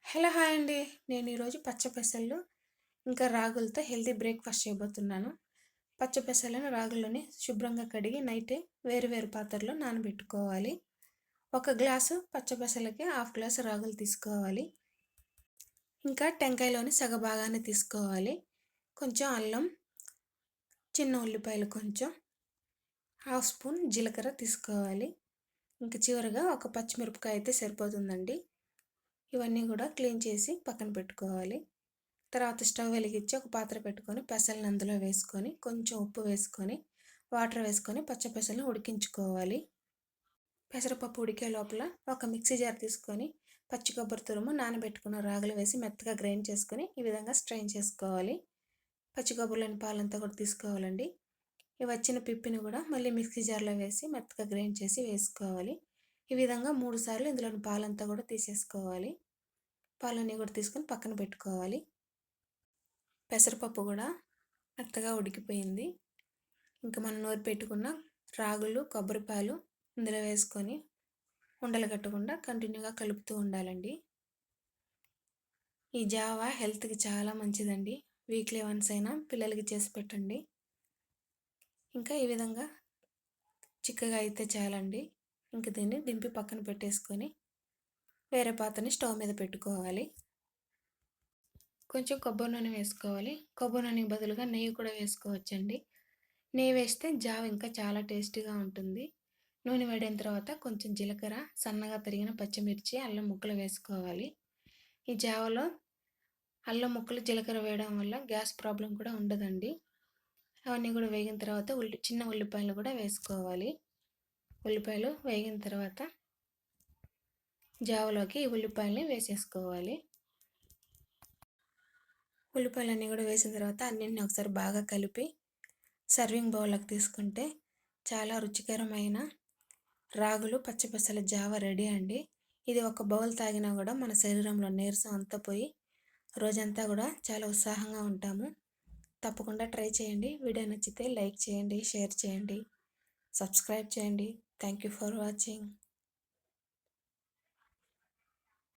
Hello! Hi అండి. నేను ఈరోజు పచ్చ పెసలు, ఇంకా రాగులతో హెల్తీ బ్రేక్‌ఫాస్ట్ చేయబోతున్నాను. పచ్చ పెసలను, రాగులని శుభ్రంగా కడిగి నైటే వేరు వేరు పాత్రలో నానబెట్టుకోవాలి. ఒక గ్లాసు పచ్చ పెసలకి హాఫ్ గ్లాసు రాగులు తీసుకోవాలి. ఇంకా టెంకాయలోని సగ భాగాన్ని తీసుకోవాలి. కొంచెం అల్లం, చిన్న ఉల్లిపాయలు కొంచెం, హాఫ్ స్పూన్ జీలకర్ర తీసుకోవాలి. ఇంకా చివరగా ఒక పచ్చిమిరపకాయ అయితే సరిపోతుందండి. ఇవన్నీ కూడా క్లీన్ చేసి పక్కన పెట్టుకోవాలి. తర్వాత స్టవ్ వెలిగించి ఒక పాత్ర పెట్టుకొని పెసలను అందులో వేసుకొని కొంచెం ఉప్పు వేసుకొని వాటర్ వేసుకొని పచ్చ పెసలను ఉడికించుకోవాలి. పెసరపప్పు ఉడికే లోపల ఒక మిక్సీ జార్ తీసుకొని పచ్చి కొబ్బరి తురుము, నానబెట్టుకున్న రాగులు వేసి మెత్తగా గ్రైండ్ చేసుకొని ఈ విధంగా స్ట్రెయిన్ చేసుకోవాలి. పచ్చి కొబ్బరిలోని పాలంతా కూడా తీసుకోవాలండి. ఈ వచ్చిన పిప్పిని కూడా మళ్ళీ మిక్సీ జార్లో వేసి మెత్తగా గ్రైండ్ చేసి వేసుకోవాలి. ఈ విధంగా 3 సార్లు ఇందులోని పాలంతా కూడా తీసేసుకోవాలి. పాలన్నీ కూడా తీసుకొని పక్కన పెట్టుకోవాలి. పెసరపప్పు కూడా మెత్తగా ఉడికిపోయింది. ఇంకా మనం నూరి పెట్టుకున్న రాగులు, కొబ్బరిపాలు ఇందులో వేసుకొని ఉండలు కట్టకుండా కంటిన్యూగా కలుపుతూ ఉండాలండి. ఈ జావా హెల్త్కి చాలా మంచిదండి. వీక్లీ వన్స్ అయినా పిల్లలకి చేసి పెట్టండి. ఇంకా ఈ విధంగా చిక్కగా అయితే చాలండి. ఇంక దీన్ని దింపి పక్కన పెట్టేసుకొని వేరే పాత్రని స్టవ్ మీద పెట్టుకోవాలి. కొంచెం కొబ్బరి నూనె వేసుకోవాలి. కొబ్బరి నూనెకి బదులుగా నెయ్యి కూడా వేసుకోవచ్చండి. నెయ్యి వేస్తే జావ ఇంకా చాలా టేస్టీగా ఉంటుంది. నూనె వేడైన తర్వాత కొంచెం జీలకర్ర, సన్నగా తరిగిన పచ్చిమిర్చి, అల్లం ముక్కలు వేసుకోవాలి. ఈ జావలో అల్లం ముక్కలు, జీలకర్ర వేయడం వల్ల గ్యాస్ ప్రాబ్లం కూడా ఉండదండి. అవన్నీ కూడా వేగిన తర్వాత చిన్న ఉల్లిపాయలు కూడా వేసుకోవాలి. ఉల్లిపాయలు వేగిన తర్వాత జావలోకి ఈ ఉల్లిపాయలని వేసేసుకోవాలి. ఉల్లిపాయలన్నీ కూడా వేసిన తర్వాత అన్నింటిని ఒకసారి బాగా కలిపి సర్వింగ్ బౌల్లోకి తీసుకుంటే చాలా రుచికరమైన రాగులు, పచ్చిపెసల జావ రెడీ అండి. ఇది ఒక బౌల్ తాగినా కూడా మన శరీరంలో నీరసం అంతా పోయి రోజంతా కూడా చాలా ఉత్సాహంగా ఉంటాము. తప్పకుండా ట్రై చేయండి. వీడియో నచ్చితే లైక్ చేయండి, షేర్ చేయండి, సబ్స్క్రైబ్ చేయండి. Thank you for watching.